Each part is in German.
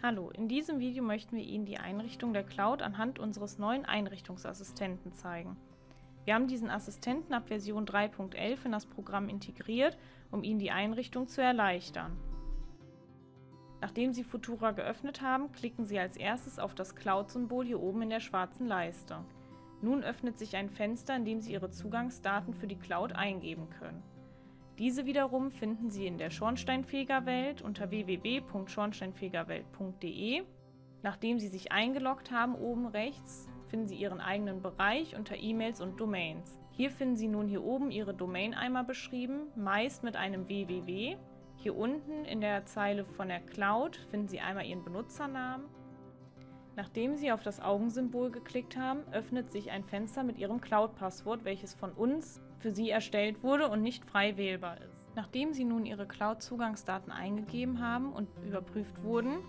Hallo, in diesem Video möchten wir Ihnen die Einrichtung der Cloud anhand unseres neuen Einrichtungsassistenten zeigen. Wir haben diesen Assistenten ab Version 3.11 in das Programm integriert, um Ihnen die Einrichtung zu erleichtern. Nachdem Sie Futura geöffnet haben, klicken Sie als erstes auf das Cloud-Symbol hier oben in der schwarzen Leiste. Nun öffnet sich ein Fenster, in dem Sie Ihre Zugangsdaten für die Cloud eingeben können. Diese wiederum finden Sie in der Schornsteinfegerwelt unter www.schornsteinfegerwelt.de. Nachdem Sie sich eingeloggt haben, oben rechts finden Sie Ihren eigenen Bereich unter E-Mails und Domains. Hier finden Sie nun hier oben Ihre Domain einmal beschrieben, meist mit einem www. Hier unten in der Zeile von der Cloud finden Sie einmal Ihren Benutzernamen. Nachdem Sie auf das Augensymbol geklickt haben, öffnet sich ein Fenster mit Ihrem Cloud-Passwort, welches von uns für Sie erstellt wurde und nicht frei wählbar ist. Nachdem Sie nun Ihre Cloud-Zugangsdaten eingegeben haben und überprüft wurden,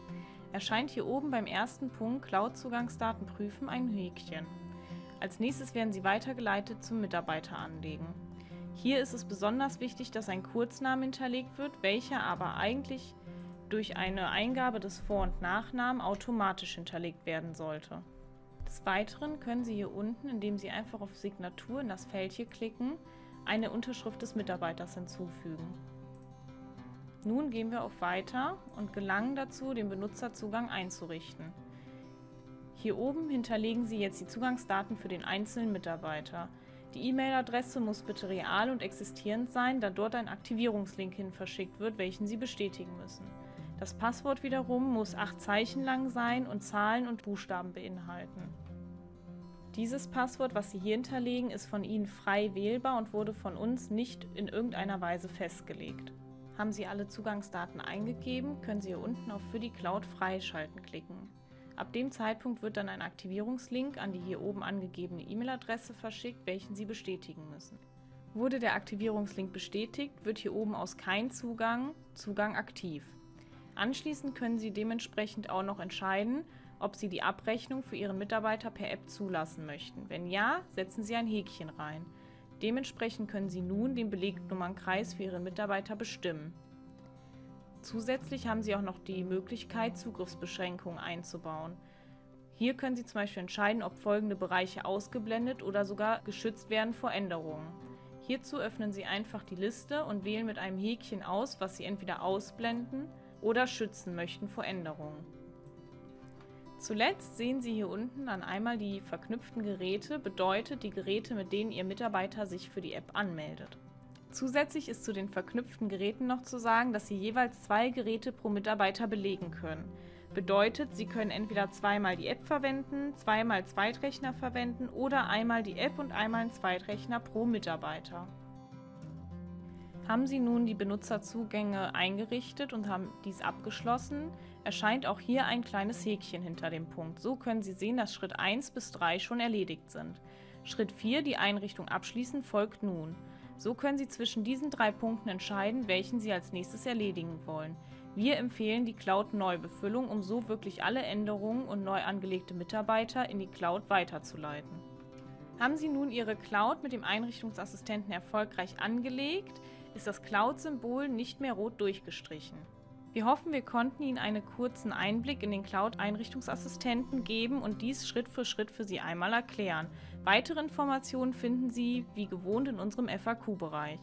erscheint hier oben beim ersten Punkt Cloud-Zugangsdaten prüfen ein Häkchen. Als nächstes werden Sie weitergeleitet zum Mitarbeiter anlegen. Hier ist es besonders wichtig, dass ein Kurzname hinterlegt wird, welcher aber eigentlich durch eine Eingabe des Vor- und Nachnamen automatisch hinterlegt werden sollte. Des Weiteren können Sie hier unten, indem Sie einfach auf Signatur in das Feld hier klicken, eine Unterschrift des Mitarbeiters hinzufügen. Nun gehen wir auf Weiter und gelangen dazu, den Benutzerzugang einzurichten. Hier oben hinterlegen Sie jetzt die Zugangsdaten für den einzelnen Mitarbeiter. Die E-Mail-Adresse muss bitte real und existierend sein, da dort ein Aktivierungslink hin verschickt wird, welchen Sie bestätigen müssen. Das Passwort wiederum muss 8 Zeichen lang sein und Zahlen und Buchstaben beinhalten. Dieses Passwort, was Sie hier hinterlegen, ist von Ihnen frei wählbar und wurde von uns nicht in irgendeiner Weise festgelegt. Haben Sie alle Zugangsdaten eingegeben, können Sie hier unten auf Für die Cloud freischalten klicken. Ab dem Zeitpunkt wird dann ein Aktivierungslink an die hier oben angegebene E-Mail-Adresse verschickt, welchen Sie bestätigen müssen. Wurde der Aktivierungslink bestätigt, wird hier oben aus Kein Zugang aktiv. Anschließend können Sie dementsprechend auch noch entscheiden, ob Sie die Abrechnung für Ihren Mitarbeiter per App zulassen möchten. Wenn ja, setzen Sie ein Häkchen rein. Dementsprechend können Sie nun den Belegnumernkreis für Ihren Mitarbeiter bestimmen. Zusätzlich haben Sie auch noch die Möglichkeit, Zugriffsbeschränkungen einzubauen. Hier können Sie zum Beispiel entscheiden, ob folgende Bereiche ausgeblendet oder sogar geschützt werden vor Änderungen. Hierzu öffnen Sie einfach die Liste und wählen mit einem Häkchen aus, was Sie entweder ausblenden oder schützen möchten vor Änderungen. Zuletzt sehen Sie hier unten dann einmal die verknüpften Geräte, bedeutet die Geräte, mit denen Ihr Mitarbeiter sich für die App anmeldet. Zusätzlich ist zu den verknüpften Geräten noch zu sagen, dass Sie jeweils 2 Geräte pro Mitarbeiter belegen können. Bedeutet, Sie können entweder zweimal die App verwenden, zweimal Zweitrechner verwenden oder einmal die App und einmal einen Zweitrechner pro Mitarbeiter. Haben Sie nun die Benutzerzugänge eingerichtet und haben dies abgeschlossen, erscheint auch hier ein kleines Häkchen hinter dem Punkt. So können Sie sehen, dass Schritt 1 bis 3 schon erledigt sind. Schritt 4, die Einrichtung abschließen, folgt nun. So können Sie zwischen diesen 3 Punkten entscheiden, welchen Sie als nächstes erledigen wollen. Wir empfehlen die Cloud-Neubefüllung, um so wirklich alle Änderungen und neu angelegte Mitarbeiter in die Cloud weiterzuleiten. Haben Sie nun Ihre Cloud mit dem Einrichtungsassistenten erfolgreich angelegt, ist das Cloud-Symbol nicht mehr rot durchgestrichen. Wir hoffen, wir konnten Ihnen einen kurzen Einblick in den Cloud-Einrichtungsassistenten geben und dies Schritt für Schritt für Sie einmal erklären. Weitere Informationen finden Sie wie gewohnt in unserem FAQ-Bereich.